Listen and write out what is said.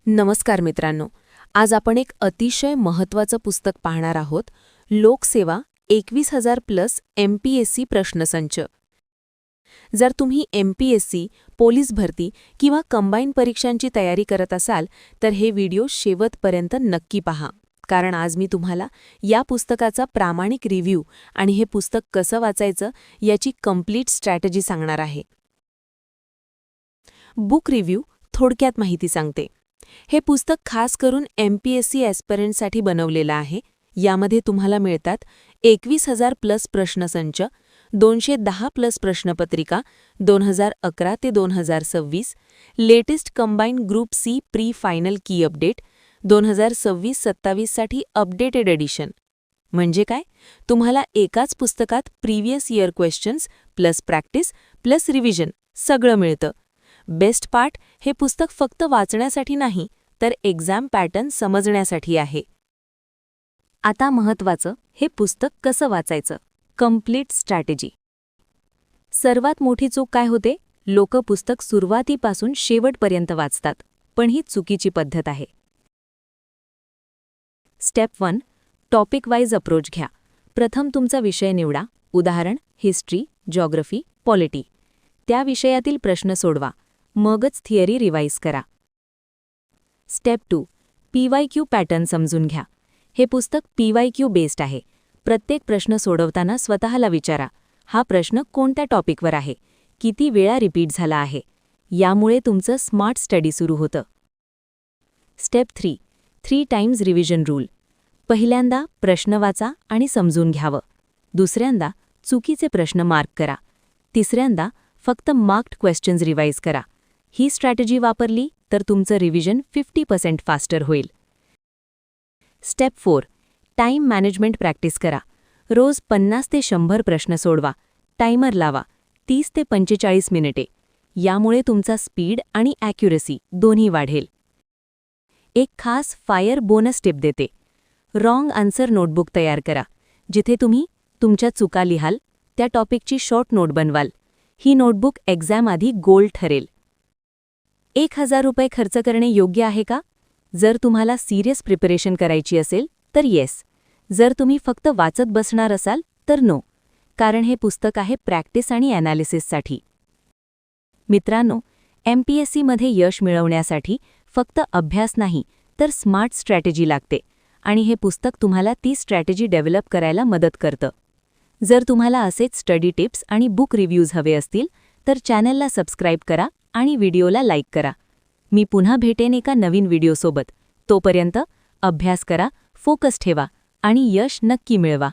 नमस्कार मित्रांनो, आज आपण एक अतिशय महत्त्वाचं पुस्तक पाहणार आहोत. लोकसेवा 21,000+ MPSC प्रश्नसंच. जर तुम्ही MPSC, पोलीस भरती किंवा कंबाईन परीक्षांची तयारी करत असाल तर हे व्हिडिओ शेवटपर्यंत नक्की पहा, कारण आज मी तुम्हाला या पुस्तकाचा प्रामाणिक रिव्ह्यू आणि हे पुस्तक कसं वाचायचं याची कंप्लीट स्ट्रॅटेजी सांगणार आहे. बुक रिव्ह्यू थोडक्यात माहिती सांगते. हे पुस्तक खास करून MPSC ॲस्पिरंटसाठी बनवलेलं आहे. यामध्ये तुम्हाला मिळतात 21,000+ प्रश्नसंच, 210+ प्रश्नपत्रिका 2011 ते 2026, latest combine group C pre final की अपडेट 2026-27 साठी अपडेटेड एडिशन. म्हणजे काय, तुम्हाला एकाच पुस्तकात previous year questions plus practice plus revision सगळं मिळतं. बेस्ट पार्ट, हे पुस्तक फक्त वाचण्यासाठी नाही तर एक्झाम पॅटर्न समजण्यासाठी आहे. आता महत्त्वाचं, हे पुस्तक कसं वाचायचं, कंप्लीट स्ट्रॅटेजी. सर्वात मोठी चूक काय होते, लोक पुस्तक सुरुवातीपासून शेवटपर्यंत वाचतात, पण ही चुकीची पद्धत आहे. स्टेप 1, टॉपिक वाईज अप्रोच घ्या. प्रथम तुमचा विषय निवडा, उदाहरण हिस्ट्री, जिओग्राफी, पॉलिटी. त्या विषयातील प्रश्न सोडवा, मगच थिअरी रिवाईज करा. स्टेप 2, PYQ पॅटर्न समजून घ्या. हे पुस्तक PYQ बेस्ड आहे. प्रत्येक प्रश्न सोडवताना स्वतःला विचारा, हा प्रश्न कोणत्या टॉपिकवर आहे, किती वेळा रिपीट झाला आहे. यामुळे तुमचं स्मार्ट स्टडी सुरू होतं. Step 3, 3 times revision rule. पहिल्यांदा प्रश्न वाचा आणि समजून घ्यावं. दुसऱ्यांदा चुकीचे प्रश्न मार्क करा. तिसऱ्यांदा फक्त मार्क्ड क्वेश्चन्स रिवाईज करा. ही स्ट्रॅटेजी वापरली तर तुमचं रिव्हिजन 50% फास्टर होईल. स्टेप 4, टाईम मॅनेजमेंट प्रॅक्टिस करा. रोज 50 ते 100 प्रश्न सोडवा. टायमर लावा, 30 ते 45 मिनिटे. यामुळे तुमचा स्पीड आणि ॲक्युरसी दोन्ही वाढेल. एक खास फायर बोनस टिप देते. रॉंग आन्सर नोटबुक तयार करा. जिथे तुम्ही तुमच्या चुका लिहाल त्या टॉपिकची शॉर्ट नोट बनवाल. ही नोटबुक एक्झाम आधी गोल्ड ठरेल. 1,000 रुपये खर्च करणे योग्य आहे का? जर तुम्हाला सिरियस प्रिपरेशन करायची असेल तर येस. जर तुम्ही फक्त वाचत बसणार असाल तर नो, कारण हे पुस्तक आहे प्रॅक्टिस आणि ॲनालिसिससाठी. मित्रांनो, MPSCमध्ये यश मिळवण्यासाठी फक्त अभ्यास नाही तर स्मार्ट स्ट्रॅटेजी लागते, आणि हे पुस्तक तुम्हाला ती स्ट्रॅटेजी डेव्हलप करायला मदत करतं. जर तुम्हाला असेच स्टडी टिप्स आणि बुक रिव्ह्यूज हवे असतील तर चॅनलला सबस्क्राईब करा आणि व्हिडिओला लाईक करा. मी पुन्हा भेटेन एका नवीन व्हिडिओसोबत. तोपर्यंत अभ्यास करा, फोकस ठेवा आणि यश नक्की मिळवा.